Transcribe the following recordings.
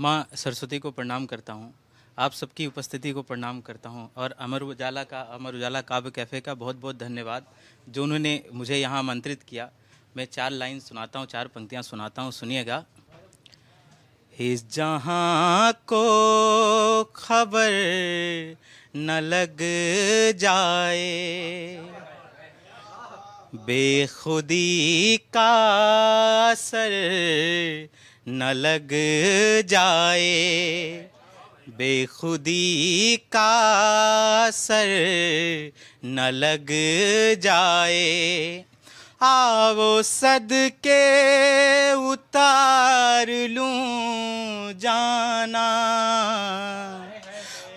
माँ सरस्वती को प्रणाम करता हूँ, आप सबकी उपस्थिति को प्रणाम करता हूँ और अमर उजाला काव्य कैफ़े का बहुत बहुत धन्यवाद जो उन्होंने मुझे यहाँ आमंत्रित किया। मैं 4 लाइन सुनाता हूँ, 4 पंक्तियाँ सुनाता हूँ, सुनिएगा। इस जहाँ को खबर न लग जाए, बेखुदी का असर न लग जाए, बेखुदी का असर न लग जाए। आवो सदके उतार लूं जाना,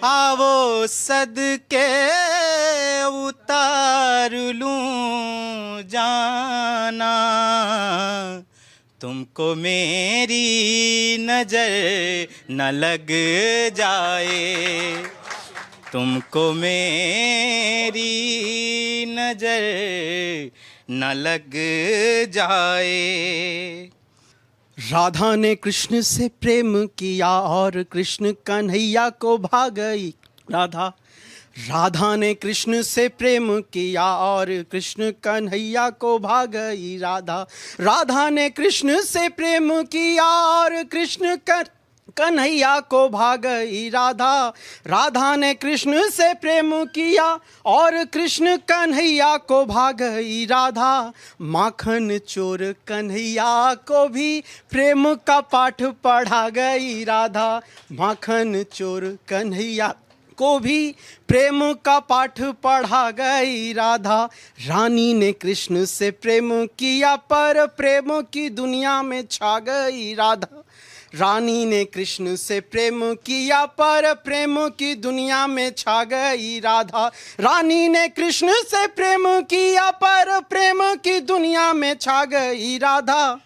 आवो सदके उतार लूं जाना, तुमको मेरी नजर न लग जाए, तुमको मेरी नजर न लग जाए। राधा ने कृष्ण से प्रेम किया और कृष्ण कन्हैया को भा गई राधा। राधा ने कृष्ण से प्रेम किया और कृष्ण कन्हैया को भा गई राधा। राधा ने कृष्ण से प्रेम किया और कृष्ण कन्हैया को भा गई राधा। राधा ने कृष्ण से प्रेम किया और कृष्ण कन्हैया को भा गई राधा। माखन चोर कन्हैया को भी प्रेम का पाठ पढ़ा गई राधा। माखन चोर कन्हैया को भी प्रेम का पाठ पढ़ा गई राधा। रानी ने कृष्ण से प्रेम किया पर प्रेम की दुनिया में छा गई राधा। रानी ने कृष्ण से प्रेम किया पर प्रेम की दुनिया में छा गई राधा। रानी ने कृष्ण से प्रेम किया पर प्रेम की दुनिया में छा गई राधा।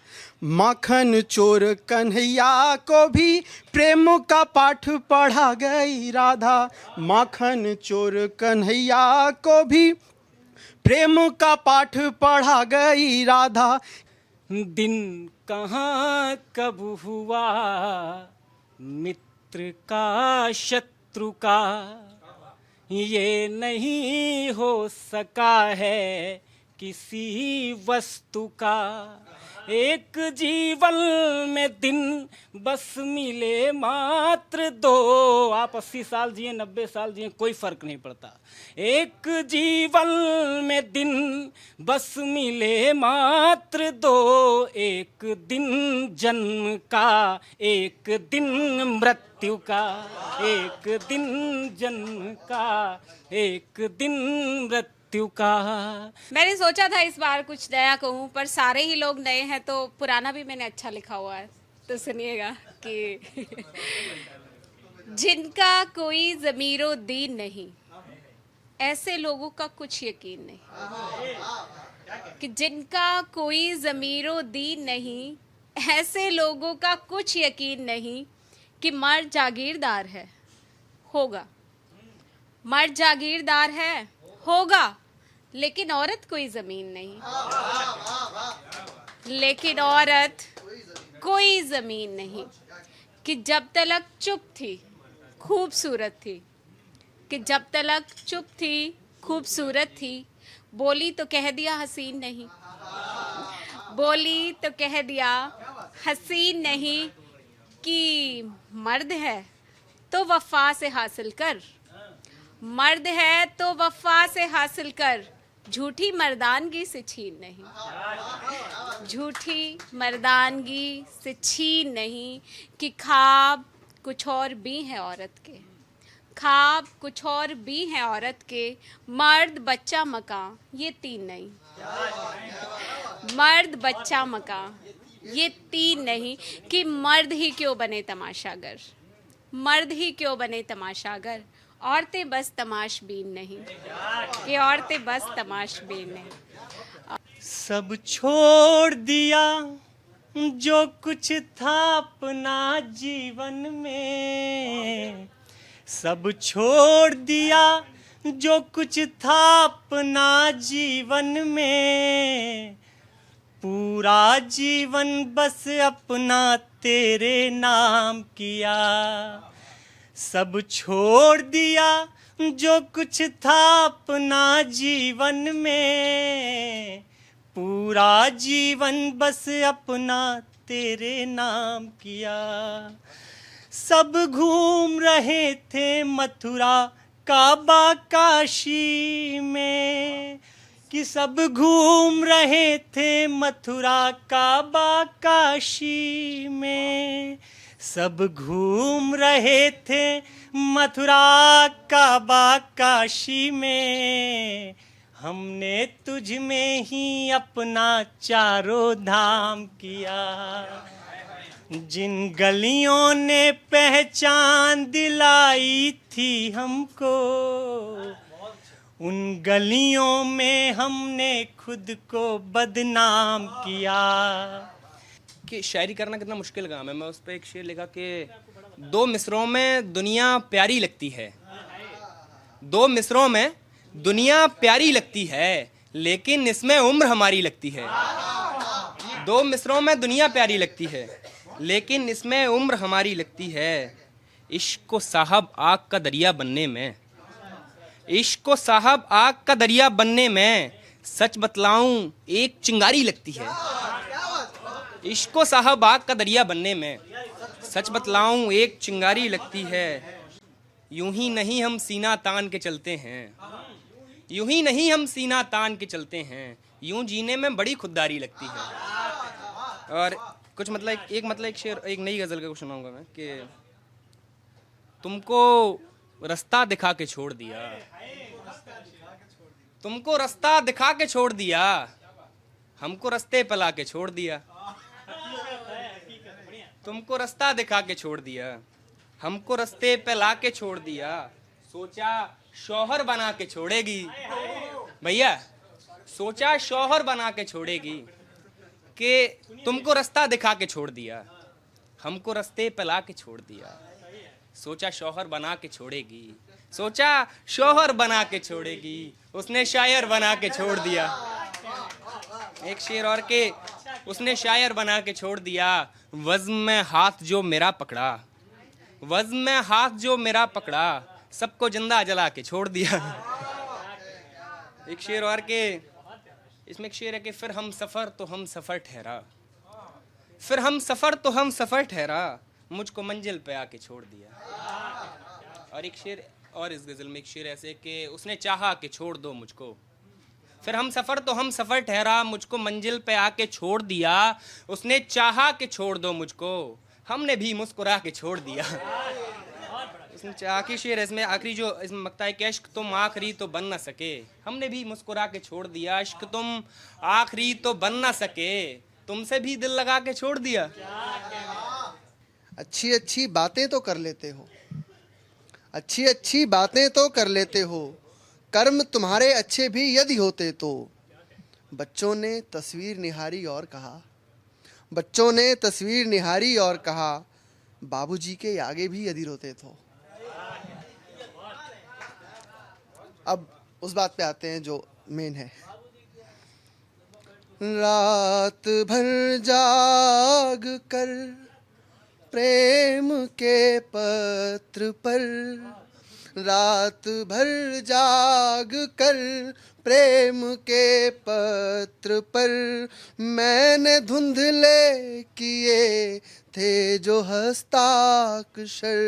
माखन चोर कन्हैया को भी प्रेम का पाठ पढ़ा गई राधा। माखन चोर कन्हैया को भी प्रेम का पाठ पढ़ा गई राधा। दिन कहाँ कब हुआ मित्र का शत्रु का, ये नहीं हो सका है किसी वस्तु का। एक जीवन में दिन बस मिले मात्र 2, आप 80 साल जिए 90 साल जिए कोई फर्क नहीं पड़ता। एक जीवन में दिन बस मिले मात्र 2, एक दिन जन्म का एक दिन मृत्यु का, एक दिन जन्म का एक दिन मृत्यु का। मैंने सोचा था इस बार कुछ नया कहूँ पर सारे ही लोग नए हैं तो पुराना भी मैंने अच्छा लिखा हुआ है, तो सुनिएगा कि जिनका कोई ज़मीरो दीन नहीं, ऐसे लोगों का कुछ यकीन नहीं। कि जिनका कोई ज़मीरो दीन नहीं, ऐसे लोगों का कुछ यकीन नहीं। कि मर्द जागीरदार है, होगा। मर्द जागीरदार है, होगा। लेकिन औरत कोई ज़मीन नहीं, लेकिन औरत कोई ज़मीन नहीं। कि जब तलक चुप थी खूबसूरत थी, कि जब तलक चुप थी खूबसूरत थी, बोली तो कह दिया हसीन नहीं, बोली तो कह दिया हसीन नहीं। कि मर्द है तो वफ़ा से हासिल कर, मर्द है तो वफ़ा से हासिल कर, झूठी मर्दानगी से छीन नहीं, झूठी मर्दानगी से छीन नहीं। कि ख्वाब कुछ और भी हैं औरत के, ख्वाब कुछ और भी हैं औरत के, मर्द बच्चा मकान ये 3 नहीं, मर्द बच्चा मकान ये 3 नहीं। कि मर्द ही क्यों बने तमाशागर, मर्द ही क्यों बने तमाशागर, औरतें बस तमाशबीन नहीं, कि औरतें बस तमाशबीन नहीं। सब छोड़ दिया जो कुछ था अपना जीवन में, सब छोड़ दिया जो कुछ था अपना जीवन में, पूरा जीवन बस अपना तेरे नाम किया, सब छोड़ दिया जो कुछ था अपना जीवन में, पूरा जीवन बस अपना तेरे नाम किया। सब घूम रहे थे मथुरा काबा काशी में, कि सब घूम रहे थे मथुरा काबा काशी में, सब घूम रहे थे मथुरा काबा काशी में, हमने तुझ में ही अपना चारों धाम किया। जिन गलियों ने पहचान दिलाई थी हमको, उन गलियों में हमने खुद को बदनाम किया। कि शायरी करना कितना मुश्किल काम है। मैं उस पर एक शेर लिखा कि दो मिसरों में दुनिया प्यारी लगती है, दो मिसरों में दुनिया प्यारी लगती है, लेकिन इसमें उम्र हमारी लगती है। दो मिसरों में दुनिया प्यारी लगती है, लेकिन इसमें उम्र हमारी लगती है। इश्क को साहब आग का दरिया बनने में, इश्क को साहब आग का दरिया बनने में, सच बतलाऊं एक चिंगारी लगती है। इश्क को साहब आग का दरिया बनने में, सच बतलाऊं एक चिंगारी लगती है। यूं ही नहीं हम सीना तान के चलते हैं, यूं ही नहीं हम सीना तान के चलते हैं, यूं जीने में बड़ी खुददारी लगती है। और कुछ मतलब एक शेर, एक नई गजल का कुछ सुनाऊंगा मैं कि तुमको रास्ता दिखा के छोड़ दिया, तुमको रास्ता दिखा के छोड़ दिया, हमको रास्ते पे ला के छोड़ दिया। तुमको रास्ता दिखा के छोड़ दिया, हमको रास्ते पे ला के छोड़ दिया। सोचा शौहर बना के छोड़ेगी भैया, सोचा शौहर बना के छोड़ेगी, कि तुमको रास्ता दिखा के छोड़ दिया, हमको रास्ते पे ला के छोड़ दिया। सोचा शौहर बना के छोड़ेगी, सोचा शौहर बना के छोड़ेगी, उसने शायर बना के छोड़ दिया। एक शेर और के उसने शायर बना के छोड़ दिया। वज़्म में हाथ जो मेरा पकड़ा, वज़्म में हाथ जो मेरा पकड़ा, सबको जिंदा जला के छोड़ दिया। एक शेर और के इसमें एक शेर है कि फिर हम सफ़र तो हम सफ़र ठहरा, फिर हम सफ़र तो हम सफ़र ठहरा, मुझको मंजिल पे आके छोड़ दिया। और एक शेर और इस गज़ल में एक शेर ऐसे कि उसने चाहा कि छोड़ दो मुझको, फिर हम सफ़र तो हम सफ़र ठहरा, मुझको मंजिल पे आके छोड़ दिया। उसने चाहा कि छोड़ दो मुझको, हमने भी मुस्कुरा के छोड़ दिया। इसमें आखिरी शेर है, इसमें आखिरी जो इसमें मकता है कि इश्क तुम आखिरी तो बन ना सके, हमने भी मुस्कुरा के छोड़ दिया। इश्क तुम आखिरी तो बन ना सके, तुमसे भी दिल लगा के छोड़ दिया। अच्छी अच्छी बातें तो कर लेते हो, अच्छी अच्छी बातें तो कर लेते हो, कर्म तुम्हारे अच्छे भी यदि होते तो। बच्चों ने तस्वीर निहारी और कहा, बच्चों ने तस्वीर निहारी और कहा, बाबूजी के आगे भी यदि रोते तो। अब उस बात पे आते हैं जो मेन है। रात भर जाग कर प्रेम के पत्र पर, रात भर जाग कर प्रेम के पत्र पर, मैंने धुंधले किए थे जो हस्ताक्षर।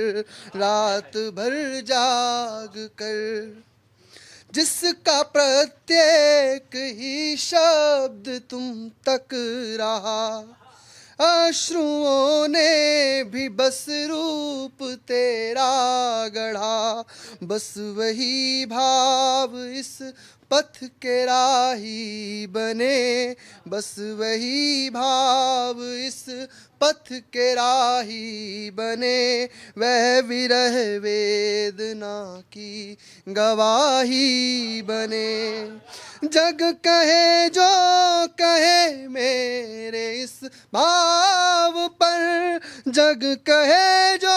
रात भर जाग कर जिसका प्रत्येक ही शब्द तुम तक रहा, अश्रुओं ने भी बस रूप तेरा गढ़ा। बस वही भाव इस पथ के राही बने, बस वही भाव इस पथ के राही बने। वह विरह वेदना की गवाही बने। जग कहे जो कहे मेरे इस भाव पर, जग कहे जो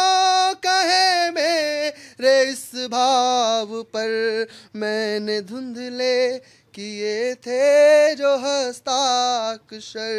कहे मेरे इस भाव पर, मैंने धुंधले किए थे जो हस्ताक्षर